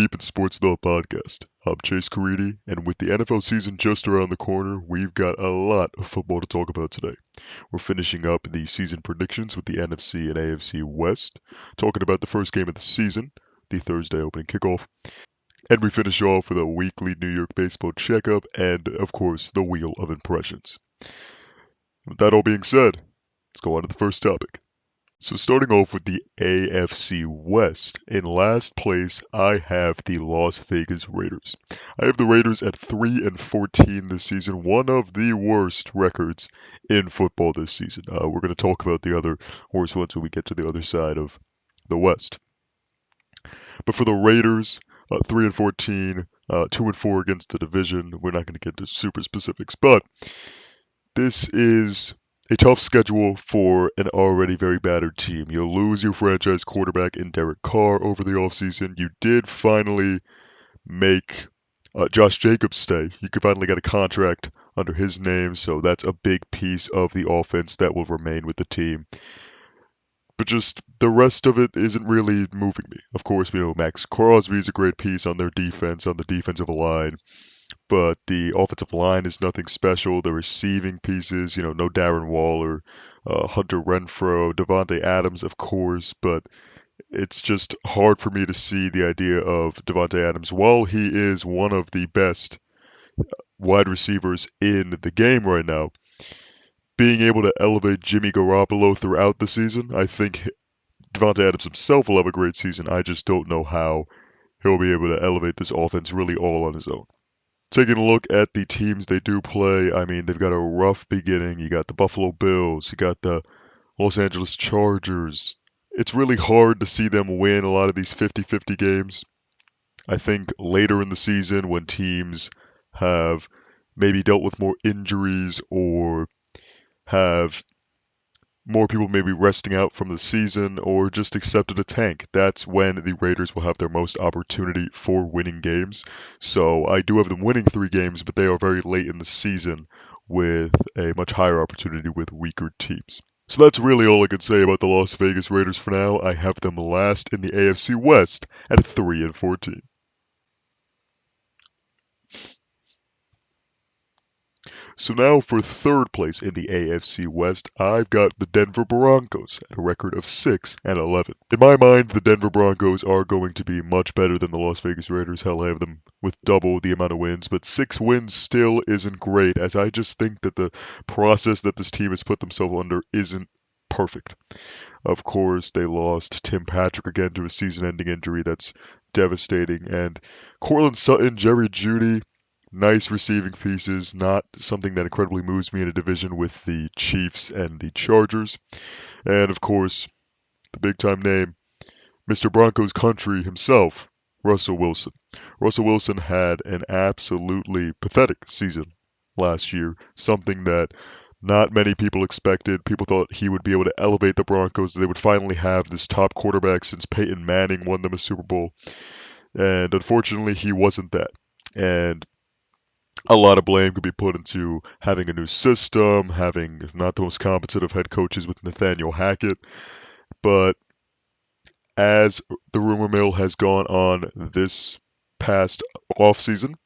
Deep in Sports Thought podcast. I'm Chase Caridi, and with the NFL season just around the corner, we've got a lot of football to talk about today. We're finishing up the season predictions with the NFC and AFC West, talking about the first game of the season, the Thursday opening kickoff, and we finish off with a weekly New York baseball checkup and, of course, the Wheel of Impressions. With that all being said, let's go on to the first topic. So starting off with the AFC West, in last place I have the Las Vegas Raiders. I have the Raiders at 3-14 this season, one of the worst records in football this season. We're going to talk about the other worst ones when we get to the other side of the West. But for the Raiders, 3-14, 2-4 against the division. We're not going to get to super specifics, but this is a tough schedule for an already very battered team. You'll lose your franchise quarterback in Derek Carr over the offseason. You did finally make Josh Jacobs stay. You finally got a contract under his name, so that's a big piece of the offense that will remain with the team. But just the rest of it isn't really moving me. Of course, we know Max Crosby is a great piece on their defense, on the defensive line. But the offensive line is nothing special. The receiving pieces, no Darren Waller, Hunter Renfrow, Devontae Adams, of course, but it's just hard for me to see the idea of Devontae Adams, while he is one of the best wide receivers in the game right now, being able to elevate Jimmy Garoppolo throughout the season. I think Devontae Adams himself will have a great season. I just don't know how he'll be able to elevate this offense really all on his own. Taking a look at the teams they do play, I mean, they've got a rough beginning. You got the Buffalo Bills, you got the Los Angeles Chargers. It's really hard to see them win a lot of these 50-50 games. I think later in the season when teams have maybe dealt with more injuries or have more people maybe resting out from the season or just accepted a tank, that's when the Raiders will have their most opportunity for winning games. So I do have them winning 3 games, but they are very late in the season with a much higher opportunity with weaker teams. So that's really all I could say about the Las Vegas Raiders for now. I have them last in the AFC West at 3-14. So now for third place in the AFC West, I've got the Denver Broncos at a record of 6-11. In my mind, the Denver Broncos are going to be much better than the Las Vegas Raiders. Hell, I have them with double the amount of wins, but 6 wins still isn't great, as I just think that the process that this team has put themselves under isn't perfect. Of course, they lost Tim Patrick again to a season-ending injury that's devastating, and Courtland Sutton, Jerry Jeudy, nice receiving pieces, not something that incredibly moves me in a division with the Chiefs and the Chargers. And of course, the big time name, Mr. Broncos country himself, Russell Wilson. Russell Wilson had an absolutely pathetic season last year, something that not many people expected. People thought he would be able to elevate the Broncos. They would finally have this top quarterback since Peyton Manning won them a Super Bowl. And unfortunately, he wasn't that. And a lot of blame could be put into having a new system, having not the most competent of head coaches with Nathaniel Hackett. But as the rumor mill has gone on this past offseason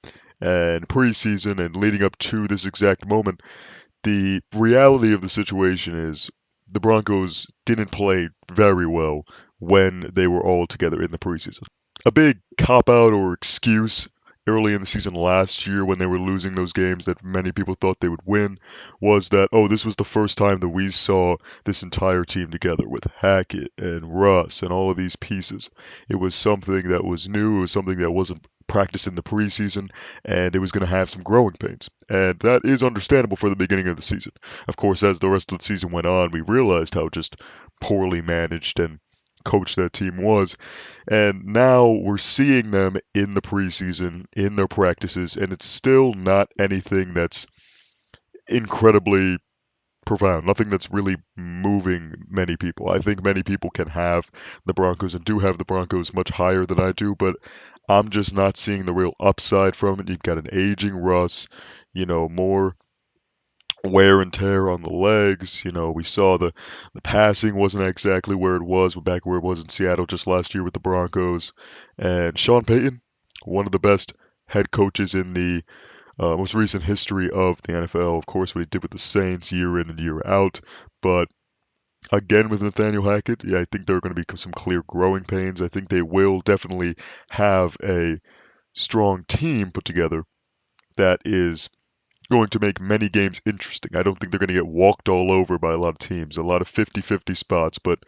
and preseason and leading up to this exact moment, the reality of the situation is the Broncos didn't play very well when they were all together in the preseason. A big cop-out or excuse early in the season last year when they were losing those games that many people thought they would win was that, this was the first time that we saw this entire team together with Hackett and Russ and all of these pieces. It was something that was new. It was something that wasn't practiced in the preseason, and it was going to have some growing pains. And that is understandable for the beginning of the season. Of course, as the rest of the season went on, we realized how just poorly managed and coach that team was. And now we're seeing them in the preseason, in their practices, and it's still not anything that's incredibly profound, nothing that's really moving many people. I think many people can have the Broncos and do have the Broncos much higher than I do, but I'm just not seeing the real upside from it. You've got an aging Russ, more wear and tear on the legs. We saw the passing wasn't exactly where it was back where it was in Seattle just last year with the Broncos. And Sean Payton, one of the best head coaches in the most recent history of the NFL. Of course, what he did with the Saints year in and year out. But again, with Nathaniel Hackett, yeah, I think there are going to be some clear growing pains. I think they will definitely have a strong team put together that is going to make many games interesting. I don't think they're going to get walked all over by a lot of teams, a lot of 50-50 spots, but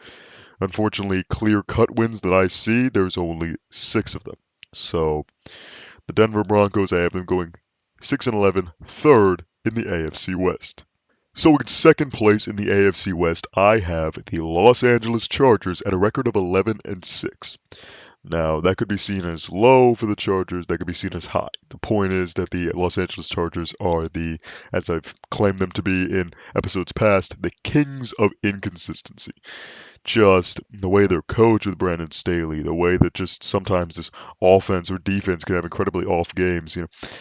unfortunately, clear-cut wins that I see, there's only 6 of them. So the Denver Broncos, I have them going 6-11, third in the AFC West. So in second place in the AFC West, I have the Los Angeles Chargers at a record of 11-6. Now, that could be seen as low for the Chargers, that could be seen as high. The point is that the Los Angeles Chargers are the, as I've claimed them to be in episodes past, the kings of inconsistency. Just the way they're coached with Brandon Staley, the way that just sometimes this offense or defense can have incredibly off games,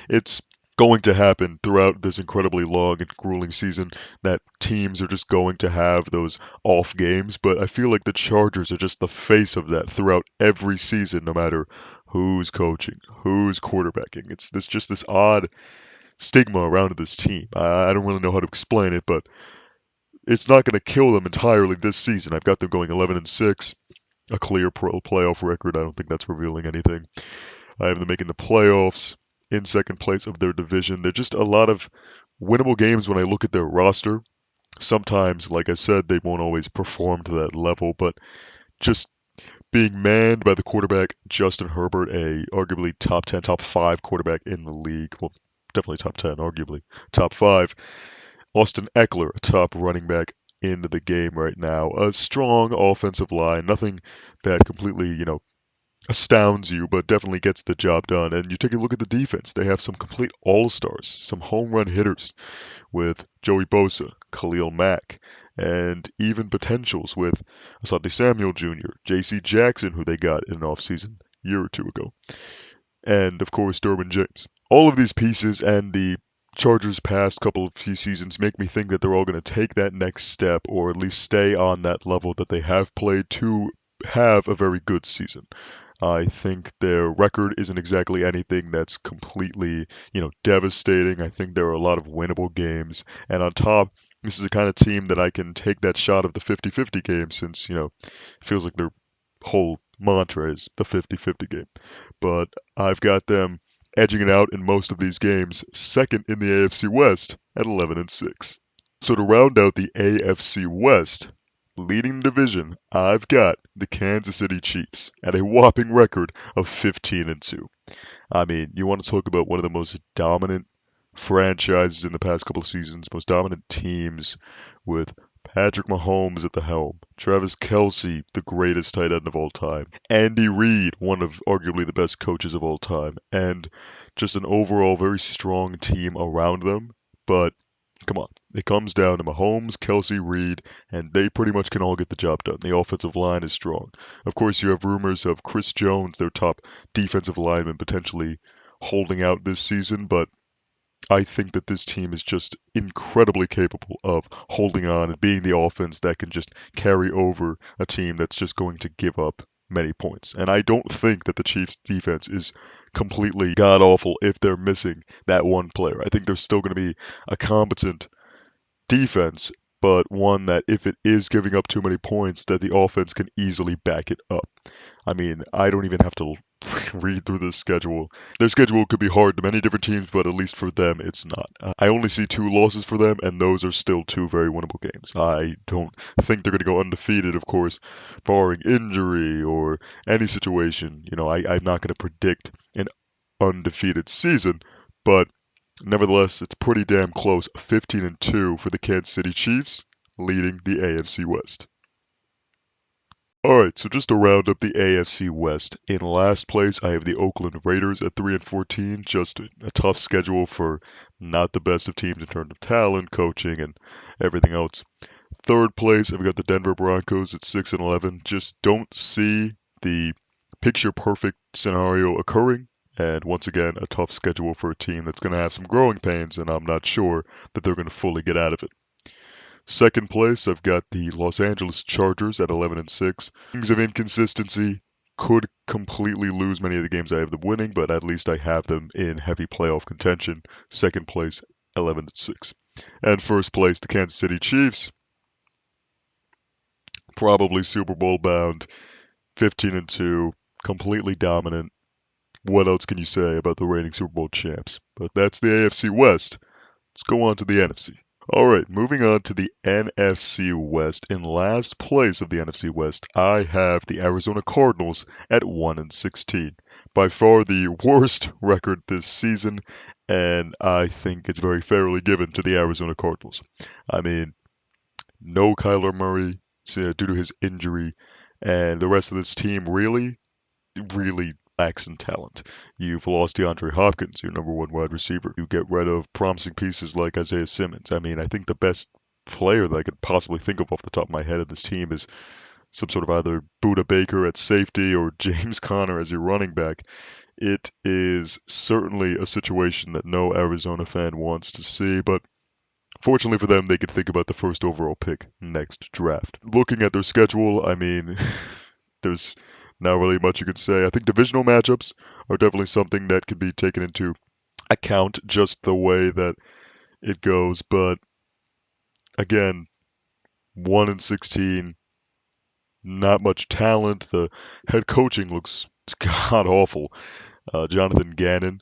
it's going to happen throughout this incredibly long and grueling season that teams are just going to have those off games. But I feel like the Chargers are just the face of that throughout every season, no matter who's coaching, who's quarterbacking. It's this odd stigma around this team. I don't really know how to explain it, but it's not going to kill them entirely this season. I've got them going 11-6, a clear playoff record. I don't think that's revealing anything. I have them making the playoffs in second place of their division. They're just a lot of winnable games when I look at their roster. Sometimes, like I said, they won't always perform to that level, but just being manned by the quarterback, Justin Herbert, a arguably top 10, top 5 quarterback in the league. Well, definitely top 10, arguably top 5. Austin Eckler, a top running back into the game right now. A strong offensive line, nothing that completely, astounds you, but definitely gets the job done. And you take a look at the defense. They have some complete all-stars, some home run hitters with Joey Bosa, Khalil Mack, and even potentials with Asante Samuel Jr., J.C. Jackson, who they got in an offseason a year or two ago, and of course Derwin James. All of these pieces and the Chargers' past couple of few seasons make me think that they're all going to take that next step, or at least stay on that level that they have played to have a very good season. I think their record isn't exactly anything that's completely, devastating. I think there are a lot of winnable games. And on top, this is the kind of team that I can take that shot of the 50-50 game since, it feels like their whole mantra is the 50-50 game. But I've got them edging it out in most of these games, second in the AFC West at 11-6. So to round out the AFC West, leading the division, I've got the Kansas City Chiefs at a whopping record of 15-2. I mean, you want to talk about one of the most dominant franchises in the past couple of seasons, most dominant teams with Patrick Mahomes at the helm, Travis Kelce, the greatest tight end of all time, Andy Reid, one of arguably the best coaches of all time, and just an overall very strong team around them. But come on, it comes down to Mahomes, Kelce, Reid, and they pretty much can all get the job done. The offensive line is strong. Of course, you have rumors of Chris Jones, their top defensive lineman, potentially holding out this season, but I think that this team is just incredibly capable of holding on and being the offense that can just carry over a team that's just going to give up many points. And I don't think that the Chiefs' defense is completely god awful if they're missing that one player. I think there's still going to be a competent defense, but one that if it is giving up too many points, that the offense can easily back it up. I mean, I don't even have to read through this schedule. Their schedule could be hard to many different teams, but at least for them, it's not. I only see 2 losses for them, and those are still 2 very winnable games. I don't think they're going to go undefeated, of course, barring injury or any situation. I'm not going to predict an undefeated season, but nevertheless, it's pretty damn close. 15-2 for the Kansas City Chiefs, leading the AFC West. Alright, so just to round up the AFC West, in last place I have the Oakland Raiders at 3-14, just a tough schedule for not the best of teams in terms of talent, coaching, and everything else. Third place, I've got the Denver Broncos at 6-11, just don't see the picture-perfect scenario occurring, and once again, a tough schedule for a team that's going to have some growing pains, and I'm not sure that they're going to fully get out of it. Second place, I've got the Los Angeles Chargers at 11-6. Things of inconsistency, Could completely lose many of the games I have them winning, but at least I have them in heavy playoff contention. Second place, 11-6. And first place, the Kansas City Chiefs, probably Super Bowl bound, 15-2, completely dominant. What else can you say about the reigning Super Bowl champs? But that's the AFC West. Let's go on to the NFC. All right, moving on to the NFC West. In last place of the NFC West, I have the Arizona Cardinals at 1-16. By far the worst record this season, and I think it's very fairly given to the Arizona Cardinals. I mean, no Kyler Murray due to his injury, and the rest of this team really lacks in talent. You've lost DeAndre Hopkins, your number one wide receiver. You get rid of promising pieces like Isaiah Simmons. I mean, I think the best player that I could possibly think of off the top of my head of this team is some sort of either Buda Baker at safety or James Conner as your running back. It is certainly a situation that no Arizona fan wants to see, but fortunately for them, they could think about the first overall pick next draft. Looking at their schedule, I mean, there's not really much you could say. I think divisional matchups are definitely something that could be taken into account just the way that it goes. But again, 1-16, not much talent. The head coaching looks god awful. Jonathan Gannon,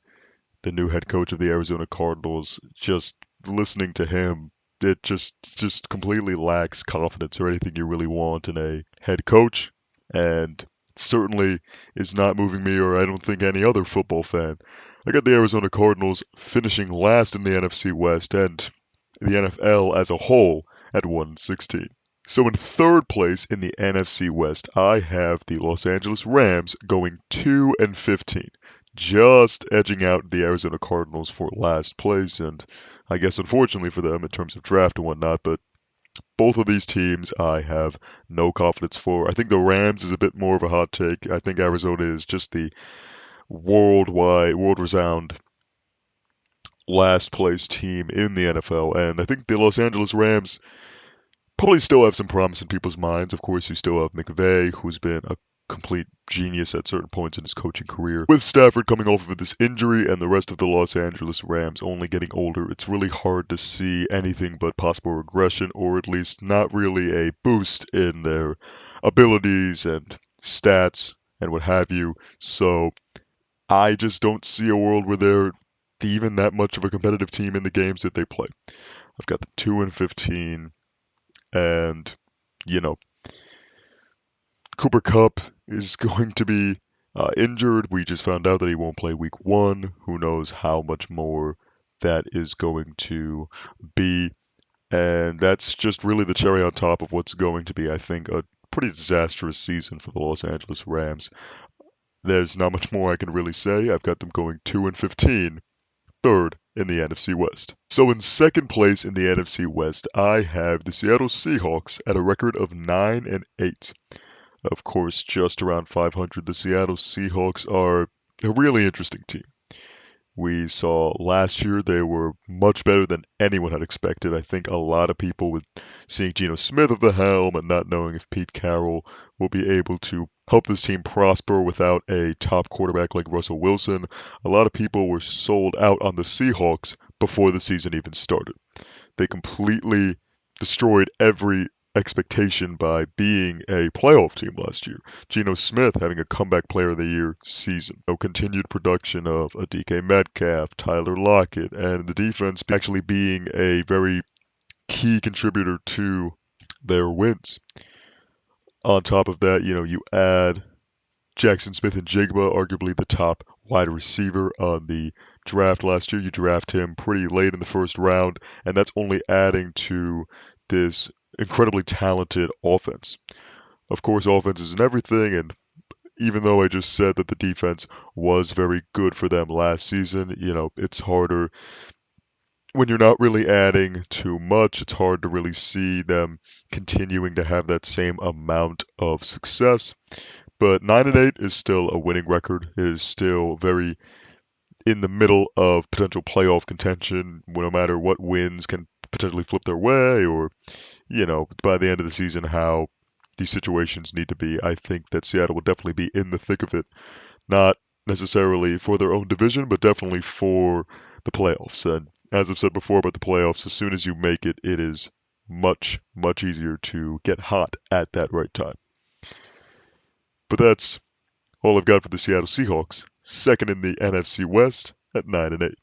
the new head coach of the Arizona Cardinals, just listening to him, it just completely lacks confidence or anything you really want in a head coach, and certainly is not moving me or I don't think any other football fan. I got the Arizona Cardinals finishing last in the NFC West and the NFL as a whole at 1-16. So in third place in the NFC West, I have the Los Angeles Rams going 2-15, just edging out the Arizona Cardinals for last place, and I guess unfortunately for them in terms of draft and whatnot, but both of these teams I have no confidence for. I think the Rams is a bit more of a hot take. I think Arizona is just the world-renowned last place team in the NFL, and I think the Los Angeles Rams probably still have some promise in people's minds. Of course, you still have McVay, who's been a complete genius at certain points in his coaching career. With Stafford coming off of this injury and the rest of the Los Angeles Rams only getting older, it's really hard to see anything but possible regression, or at least not really a boost in their abilities and stats and what have you. So I just don't see a world where they're even that much of a competitive team in the games that they play. I've got the 2-15, and you know, Cooper Kupp is going to be injured. We just found out that he won't play week 1. Who knows how much more that is going to be. And that's just really the cherry on top of what's going to be, I think, a pretty disastrous season for the Los Angeles Rams. There's not much more I can really say. I've got them going 2-15, third in the NFC West. So in second place in the NFC West, I have the Seattle Seahawks at a record of 9-8. Of course, just around 500. The Seattle Seahawks are a really interesting team. We saw last year they were much better than anyone had expected. I think a lot of people with seeing Geno Smith at the helm and not knowing if Pete Carroll will be able to help this team prosper without a top quarterback like Russell Wilson. A lot of people were sold out on the Seahawks before the season even started. They completely destroyed every expectation by being a playoff team last year. Geno Smith having a comeback player of the year season. No continued production of a DK Metcalf, Tyler Lockett, and the defense actually being a very key contributor to their wins. On top of that, you add Jackson Smith and Jigba, arguably the top wide receiver on the draft last year. You draft him pretty late in the first round, and that's only adding to this incredibly talented offense. Of course, offense isn't everything, and even though I just said that the defense was very good for them last season, it's harder when you're not really adding too much. It's hard to really see them continuing to have that same amount of success. But 9-8 is still a winning record. It is still very in the middle of potential playoff contention. No matter what wins can potentially flip their way, or by the end of the season, how these situations need to be. I think that Seattle will definitely be in the thick of it, not necessarily for their own division, but definitely for the playoffs. And as I've said before about the playoffs, as soon as you make it, it is much, much easier to get hot at that right time. But that's all I've got for the Seattle Seahawks, second in the NFC West at 9-8.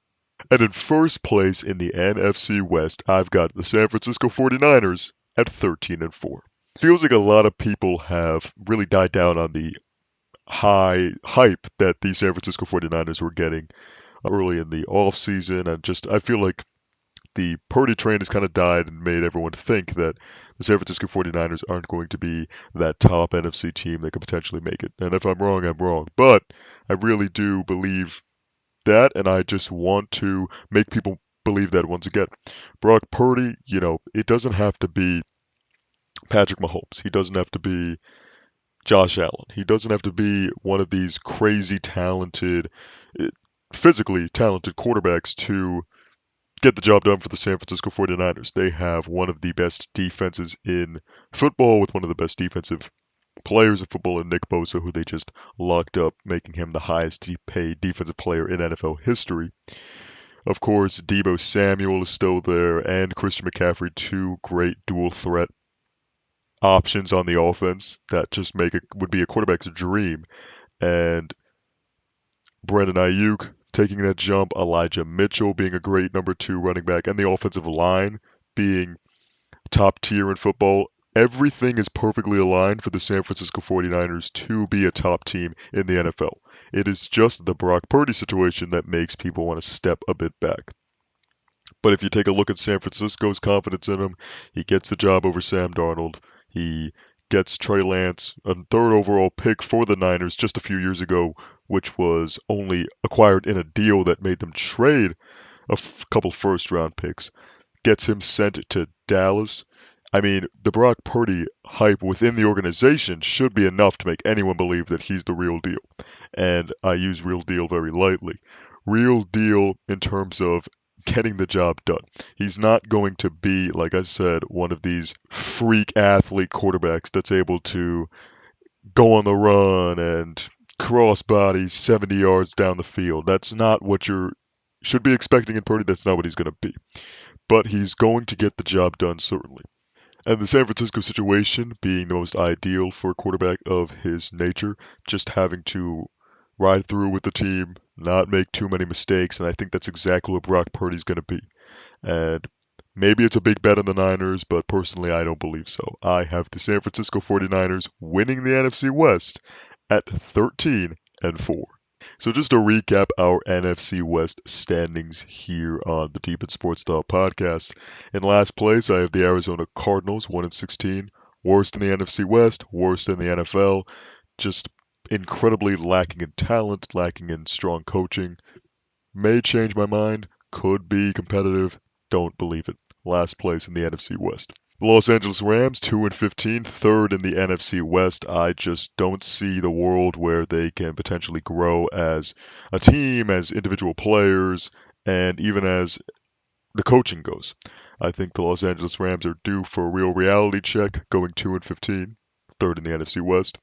And in first place in the NFC West, I've got the San Francisco 49ers at 13-4. Feels like a lot of people have really died down on the high hype that the San Francisco 49ers were getting early in the offseason. And just, I feel like the Purdy train has kind of died and made everyone think that the San Francisco 49ers aren't going to be that top NFC team that could potentially make it. And if I'm wrong, I'm wrong. But I really do believe that, and I just want to make people believe that once again. Brock Purdy, it doesn't have to be Patrick Mahomes. He doesn't have to be Josh Allen. He doesn't have to be one of these crazy talented, eh, physically talented quarterbacks to get the job done for the San Francisco 49ers. They have one of the best defenses in football with one of the best defensive players in football in Nick Bosa, who they just locked up, making him the highest paid defensive player in NFL history. Of course, Deebo Samuel is still there, and Christian McCaffrey, two great dual threat options on the offense that just would be a quarterback's dream. And Brandon Ayuk taking that jump, Elijah Mitchell being a great number two running back, and the offensive line being top tier in football. Everything is perfectly aligned for the San Francisco 49ers to be a top team in the NFL. It is just the Brock Purdy situation that makes people want to step a bit back. But if you take a look at San Francisco's confidence in him, he gets the job over Sam Darnold. He gets Trey Lance, a third overall pick for the Niners just a few years ago, which was only acquired in a deal that made them trade a couple first round picks. Gets him sent to Dallas. I mean, the Brock Purdy hype within the organization should be enough to make anyone believe that he's the real deal. And I use real deal very lightly. Real deal in terms of getting the job done. He's not going to be, like I said, one of these freak athlete quarterbacks that's able to go on the run and cross bodies 70 yards down the field. That's not what you should be expecting in Purdy. That's not what he's going to be. But he's going to get the job done, certainly. And the San Francisco situation being the most ideal for a quarterback of his nature, just having to ride through with the team, not make too many mistakes, and I think that's exactly what Brock Purdy's going to be. And maybe it's a big bet on the Niners, but personally I don't believe so. I have the San Francisco 49ers winning the NFC West at 13-4. So just to recap our NFC West standings here on the Deep in Sports Style podcast. In last place, I have the Arizona Cardinals, 1-16. Worst in the NFC West, worst in the NFL. Just incredibly lacking in talent, lacking in strong coaching. May change my mind, could be competitive, don't believe it. Last place in the NFC West. The Los Angeles Rams, 2-15, third in the NFC West. I just don't see the world where they can potentially grow as a team, as individual players, and even as the coaching goes. I think the Los Angeles Rams are due for a real reality check, going 2-15, third in the NFC West.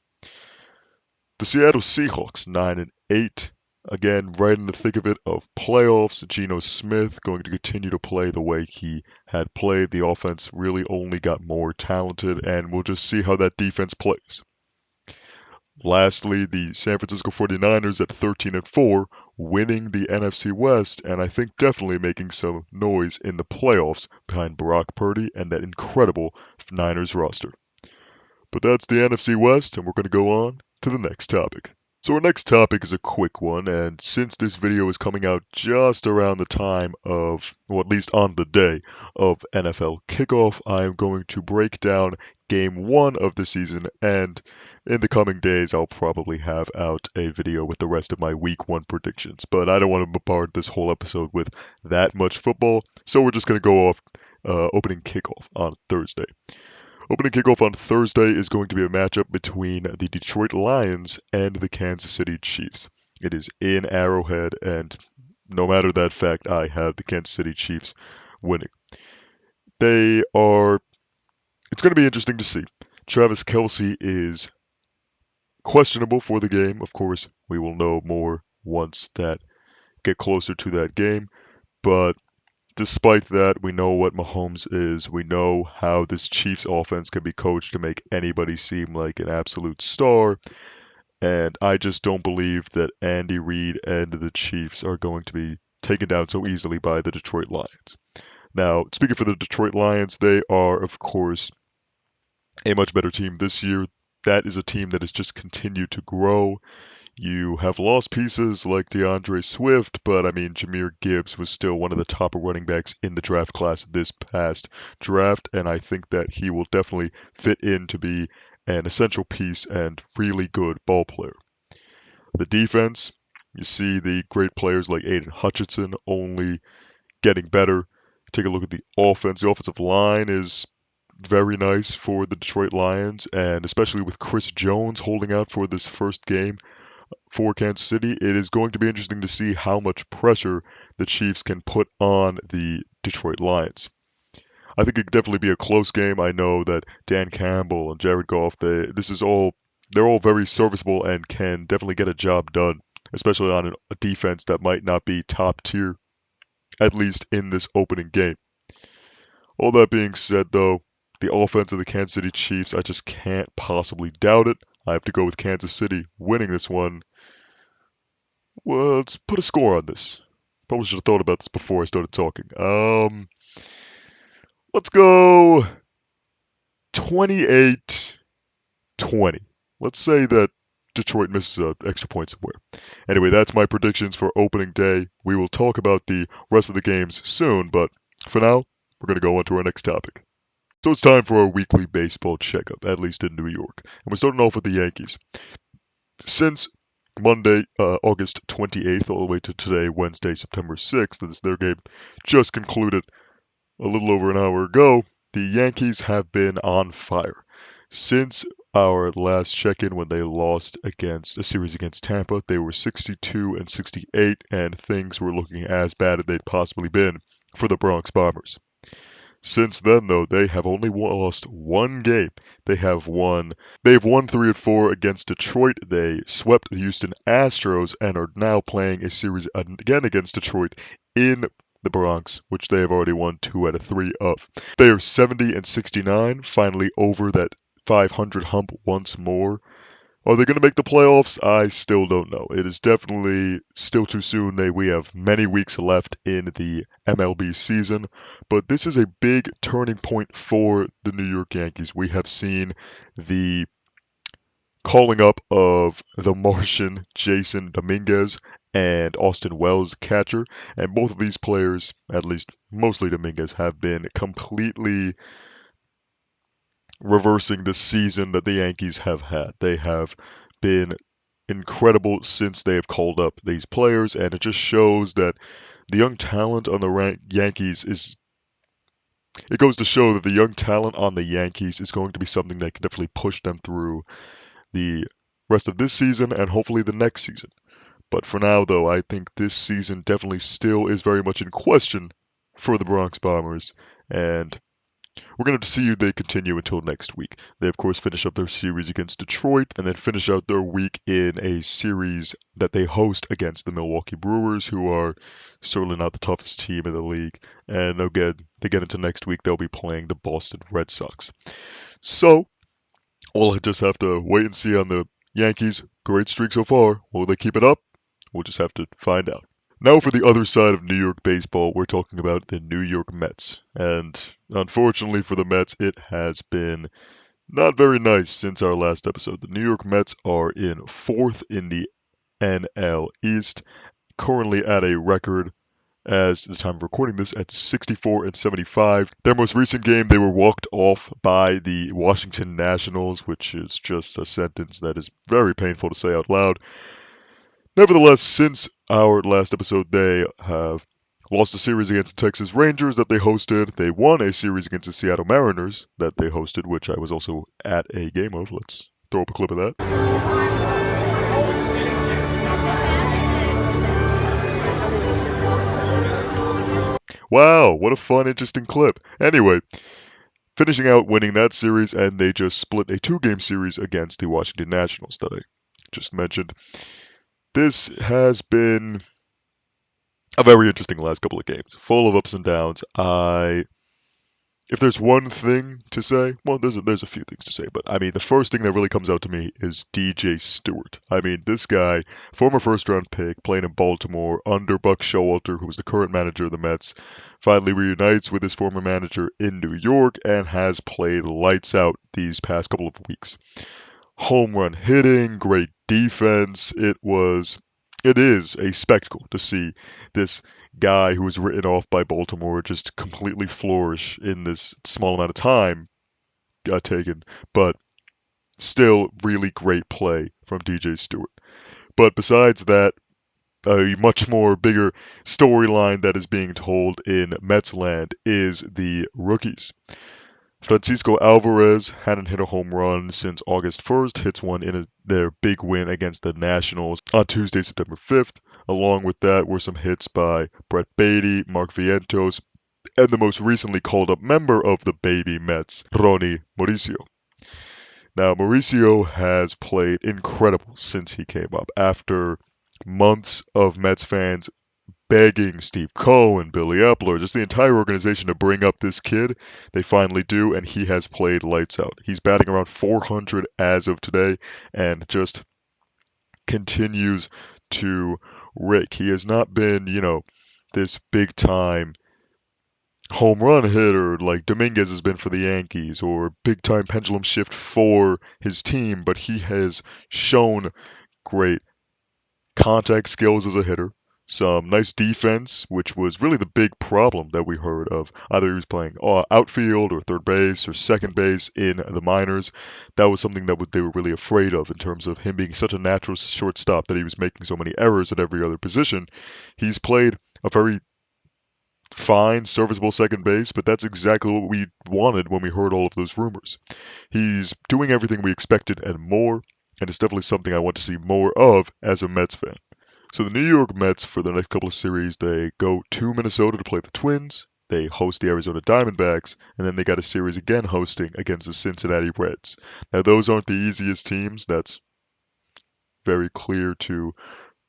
The Seattle Seahawks, 9-8. Again, right in the thick of it of playoffs. Geno Smith going to continue to play the way he had played. The offense really only got more talented, and we'll just see how that defense plays. Lastly, the San Francisco 49ers at 13-4, winning the NFC West, and I think definitely making some noise in the playoffs behind Brock Purdy and that incredible Niners roster. But that's the NFC West, and we're going to go on to the next topic. So our next topic is a quick one, and since this video is coming out just around the time of, or at least on the day of NFL kickoff, I am going to break down game one of the season, and in the coming days I'll probably have out a video with the rest of my week one predictions. But I don't want to bombard this whole episode with that much football, so we're just going to go off opening kickoff on Thursday. Opening kickoff on Thursday is going to be a matchup between the Detroit Lions and the Kansas City Chiefs. It is in Arrowhead, and no matter that fact, I have the Kansas City Chiefs winning. It's going to be interesting to see. Travis Kelce is questionable for the game. Of course, we will know more once that get closer to that game. But despite that, we know what Mahomes is. We know how this Chiefs offense can be coached to make anybody seem like an absolute star. And I just don't believe that Andy Reid and the Chiefs are going to be taken down so easily by the Detroit Lions. Now, speaking for the Detroit Lions, they are, of course, a much better team this year. That is a team that has just continued to grow. You have lost pieces like DeAndre Swift, but I mean, Jahmyr Gibbs was still one of the top running backs in the draft class this past draft, and I think that he will definitely fit in to be an essential piece and really good ball player. The defense, you see the great players like Aiden Hutchinson only getting better. Take a look at the offense. The offensive line is very nice for the Detroit Lions, and especially with Chris Jones holding out for this first game for Kansas City, it is going to be interesting to see how much pressure the Chiefs can put on the Detroit Lions. I think it could definitely be a close game. I know that Dan Campbell and Jared Goff, they're all very serviceable and can definitely get a job done, especially on a defense that might not be top tier, at least in this opening game. All that being said, though, the offense of the Kansas City Chiefs, I just can't possibly doubt it. I have to go with Kansas City winning this one. Well, let's put a score on this. Probably should have thought about this before I started talking. Let's go 28-20. Let's say that Detroit misses an extra point somewhere. Anyway, that's my predictions for opening day. We will talk about the rest of the games soon, but for now, we're going to go on to our next topic. So it's time for our weekly baseball checkup, at least in New York. And we're starting off with the Yankees. Since Monday, August 28th, all the way to today, Wednesday, September 6th, as their game just concluded a little over an hour ago, the Yankees have been on fire. Since our last check-in when they lost against a series against Tampa, they were 62-68, and things were looking as bad as they'd possibly been for the Bronx Bombers. Since then, though, they have only lost one game. They've won 3-4 against Detroit. They swept the Houston Astros and are now playing a series again against Detroit in the Bronx, which they have already won 2 out of 3 of. They are 70-69, finally over that 500 hump once more. Are they going to make the playoffs? I still don't know. It is definitely still too soon. We have many weeks left in the MLB season, but this is a big turning point for the New York Yankees. We have seen the calling up of the Martian Jason Dominguez and Austin Wells, catcher, and both of these players, at least mostly Dominguez, have been completely reversing the season that the Yankees have had. They have been incredible since they have called up these players, and it just shows that the young talent on the Yankees is. It goes to show that the young talent on the Yankees is going to be something that can definitely push them through the rest of this season and hopefully the next season. But for now, though, I think this season definitely still is very much in question for the Bronx Bombers, and we're going to see they continue until next week. They, of course, finish up their series against Detroit and then finish out their week in a series that they host against the Milwaukee Brewers, who are certainly not the toughest team in the league. And again, they get into next week, they'll be playing the Boston Red Sox. So, we'll just have to wait and see on the Yankees. Great streak so far. Will they keep it up? We'll just have to find out. Now for the other side of New York baseball, we're talking about the New York Mets. And unfortunately for the Mets, it has been not very nice since our last episode. The New York Mets are in 4th in the NL East, currently at a record, as the time of recording this, at 64-75. Their most recent game, they were walked off by the Washington Nationals, which is just a sentence that is very painful to say out loud. Nevertheless, since our last episode, they have lost a series against the Texas Rangers that they hosted. They won a series against the Seattle Mariners that they hosted, which I was also at a game of. Let's throw up a clip of that. Wow, what a fun, interesting clip. Anyway, finishing out winning that series, and they just split a two-game series against the Washington Nationals that I just mentioned. This has been a very interesting last couple of games, full of ups and downs. If there's one thing to say, well, there's a few things to say, but I mean, the first thing that really comes out to me is DJ Stewart. I mean, this guy, former first-round pick, playing in Baltimore under Buck Showalter, who was the current manager of the Mets, finally reunites with his former manager in New York and has played lights out these past couple of weeks. Home run hitting, great defense. It is a spectacle to see this guy who was written off by Baltimore just completely flourish in this small amount of time taken, but still really great play from DJ Stewart. But besides that, a much more bigger storyline that is being told in Mets land is the rookies. Francisco Alvarez hadn't hit a home run since August 1st, hits one in their big win against the Nationals on Tuesday, September 5th. Along with that were some hits by Brett Beatty, Mark Vientos, and the most recently called up member of the Baby Mets, Ronnie Mauricio. Now, Mauricio has played incredible since he came up. After months of Mets fans begging Steve Coe and Billy Epler, just the entire organization to bring up this kid. They finally do, and he has played lights out. He's batting around 400 as of today, and just continues to rake. He has not been, this big time home run hitter like Dominguez has been for the Yankees, or big time pendulum shift for his team, but he has shown great contact skills as a hitter, some nice defense, which was really the big problem that we heard of. Either he was playing outfield or third base or second base in the minors. That was something that they were really afraid of in terms of him being such a natural shortstop that he was making so many errors at every other position. He's played a very fine, serviceable second base, but that's exactly what we wanted when we heard all of those rumors. He's doing everything we expected and more, and it's definitely something I want to see more of as a Mets fan. So the New York Mets, for the next couple of series, they go to Minnesota to play the Twins, they host the Arizona Diamondbacks, and then they got a series again hosting against the Cincinnati Reds. Now those aren't the easiest teams, that's very clear to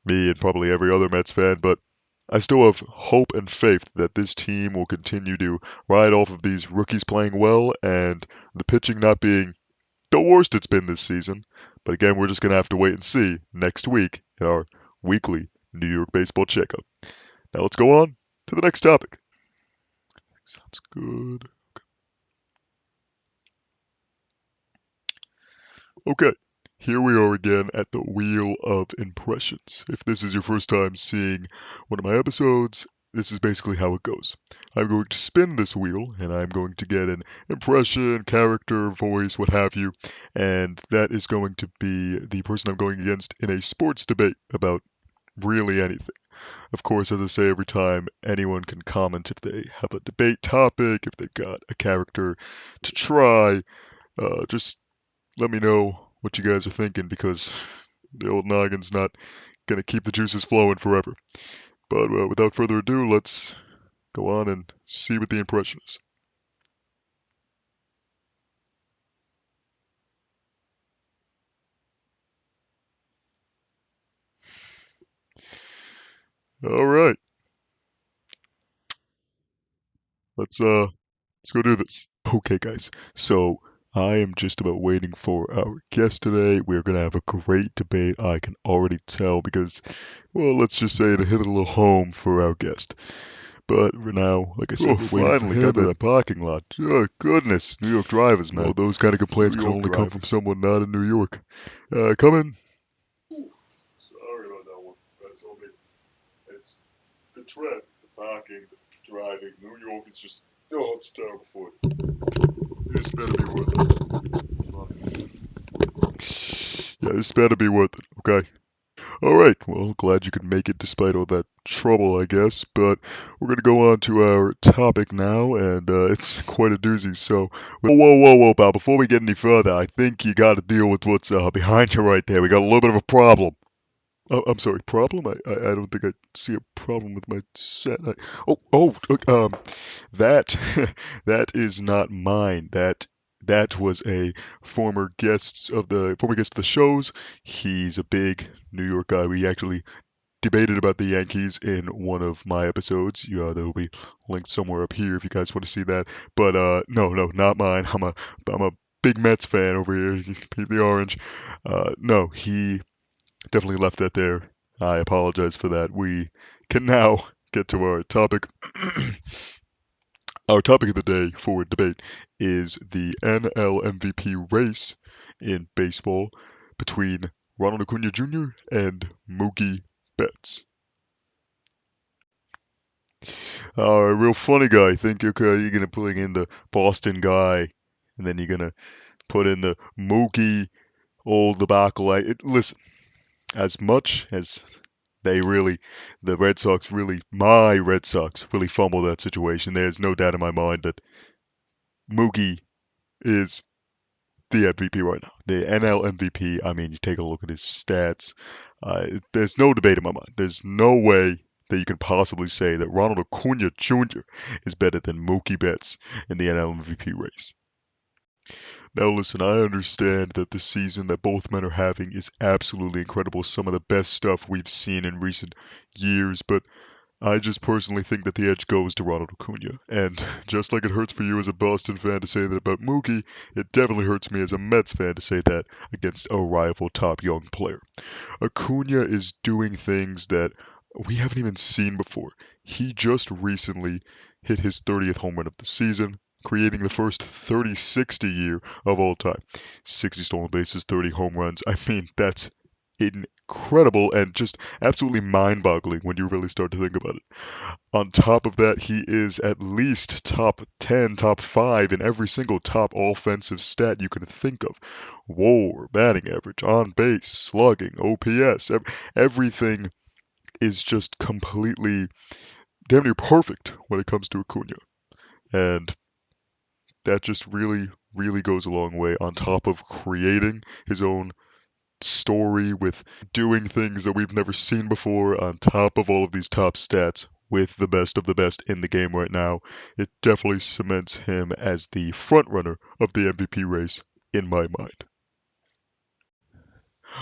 me and probably every other Mets fan, but I still have hope and faith that this team will continue to ride off of these rookies playing well and the pitching not being the worst it's been this season. But again, we're just going to have to wait and see next week in our weekly New York baseball checkup. Now let's go on to the next topic. Sounds good. Okay, here we are again at the Wheel of Impressions. If this is your first time seeing one of my episodes, this is basically how it goes. I'm going to spin this wheel, and I'm going to get an impression, character, voice, what have you, and that is going to be the person I'm going against in a sports debate about really anything. Of course, as I say every time, anyone can comment if they have a debate topic, if they've got a character to try. Just let me know what you guys are thinking, because the old noggin's not gonna keep the juices flowing forever. But without further ado, let's go on and see what the impression is. All right, let's go do this. Okay, guys. So I am just about waiting for our guest today. We're gonna have a great debate. I can already tell because, well, let's just say it hit a little home for our guest. But for now, like I said, we're waiting finally for got him to in that parking lot. Oh, goodness. New York drivers, man. well, those kind of complaints New can York only come drivers. from someone not in New York. Come in. Sorry about that one. That's all me. It's the traffic, the parking, the driving. New York is just, oh, it's terrible for you. This better be worth it. Yeah, this better be worth it, okay? Alright, well, glad you could make it despite all that trouble, I guess. But we're gonna go on to our topic now, and it's quite a doozy. So, whoa, pal, before we get any further, I think you gotta deal with what's behind you right there. We got a little bit of a problem. Oh, I'm sorry, problem? I don't think I see a problem with my set. Oh, that that is not mine. That was a former guest of the shows. He's a big New York guy. We actually debated about the Yankees in one of my episodes. Yeah, there will be linked somewhere up here if you guys want to see that. But no, not mine. I'm a big Mets fan over here. Keep the orange. No, he definitely left that there. I apologize for that. We can now get to our topic. Our topic of the day for debate is the NL MVP race in baseball between Ronald Acuna Jr. and Mookie Betts. Real funny guy. Think you're gonna put in the Boston guy, and then you're gonna put in the Mookie old debacle. Listen, as much as the Red Sox my Red Sox really fumbled that situation. There's no doubt in my mind that Mookie is the MVP right now. The NL MVP. I mean, you take a look at his stats. There's no debate in my mind. There's no way that you can possibly say that Ronald Acuna Jr. is better than Mookie Betts in the NL MVP race. Now, listen, I understand that the season that both men are having is absolutely incredible, some of the best stuff we've seen in recent years, but I just personally think that the edge goes to Ronald Acuna. And just like it hurts for you as a Boston fan to say that about Mookie, it definitely hurts me as a Mets fan to say that against a rival top young player. Acuna is doing things that we haven't even seen before. He just recently hit his 30th home run of the season, creating the first 30-60 year of all time. 60 stolen bases, 30 home runs. I mean, that's incredible and just absolutely mind-boggling when you really start to think about it. On top of that, he is at least top 10, top 5 in every single top offensive stat you can think of. WAR, batting average, on base, slugging, OPS, everything is just completely damn near perfect when it comes to Acuna. And that just really goes a long way on top of creating his own story with doing things that we've never seen before on top of all of these top stats with the best of the best in the game right now. It definitely cements him as the front runner of the MVP race in my mind.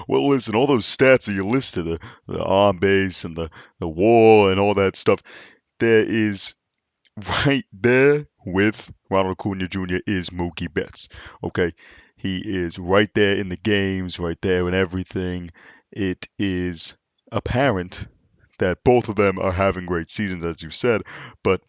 Well, listen, all those stats that you listed, the on base and the WAR and all that stuff, there is right there with Ronald Acuna Jr. is Mookie Betts. Okay, he is right there in the games, right there in everything. It is apparent that both of them are having great seasons, as you said, but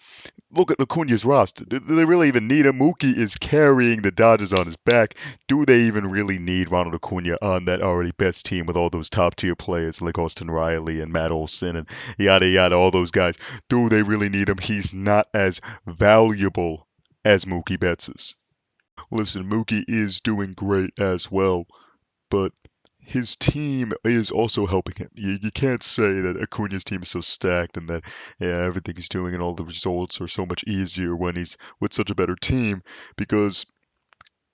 look at Acuna's roster. Do they really even need him? Mookie is carrying the Dodgers on his back. Do they even really need Ronald Acuna on that already best team with all those top tier players like Austin Riley and Matt Olson and yada yada, all those guys? Do they really need him? He's not as valuable as Mookie Betts is. Listen, Mookie is doing great as well, but his team is also helping him. You can't say that Acuna's team is so stacked and that everything he's doing and all the results are so much easier when he's with such a better team because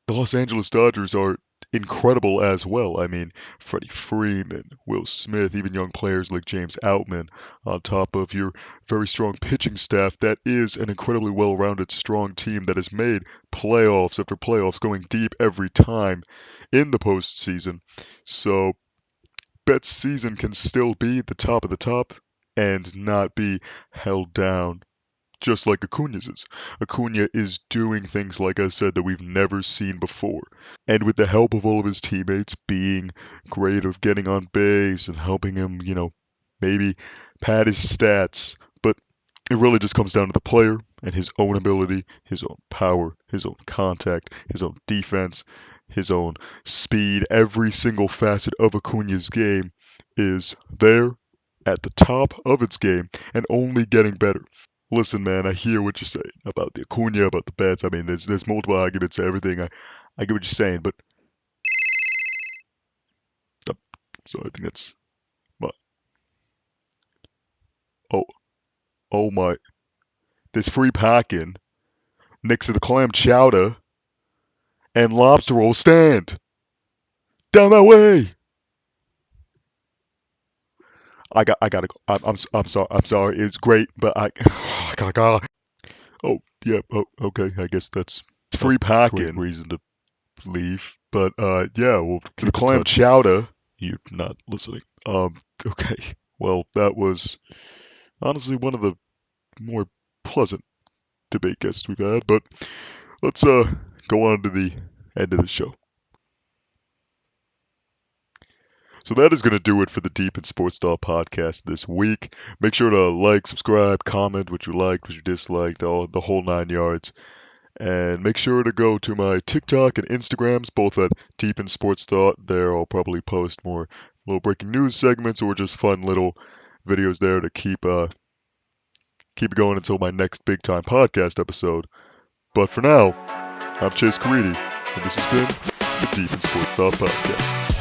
the Los Angeles Dodgers are incredible as well. I mean, Freddie Freeman, Will Smith, even young players like James Outman, on top of your very strong pitching staff. That is an incredibly well-rounded, strong team that has made playoffs after playoffs, going deep every time in the postseason. So Betts' season can still be the top of the top and not be held down just like Acuna's is. Acuna is doing things, like I said, that we've never seen before. And with the help of all of his teammates being great of getting on base and helping him, maybe pad his stats. But it really just comes down to the player and his own ability, his own power, his own contact, his own defense, his own speed. Every single facet of Acuna's game is there at the top of its game and only getting better. Listen, man, I hear what you're saying about the Acuna, about the bets. I mean, there's multiple arguments to everything. I get what you're saying, but uh, so I think that's my oh oh my. There's free parking next to the clam chowder and lobster roll stand down that way. I gotta go. I'm sorry. I'm sorry. It's great, but I gotta. Oh, yeah. Oh, okay. I guess that's It's a free great packing. reason to leave. But yeah, we'll The keep in clam touch. chowder. You're not listening. Okay. Well, that was honestly one of the more pleasant debate guests we've had. But let's go on to the end of the show. So that is going to do it for the Deep in Sports Style podcast this week. Make sure to like, subscribe, comment what you liked, what you disliked, the whole 9 yards. And make sure to go to my TikTok and Instagrams, both at Deep in Sports Thought. There I'll probably post more little breaking news segments or just fun little videos there to keep it going until my next big time podcast episode. But for now, I'm Chase Caridi, and this has been the Deep in Sports Thought podcast.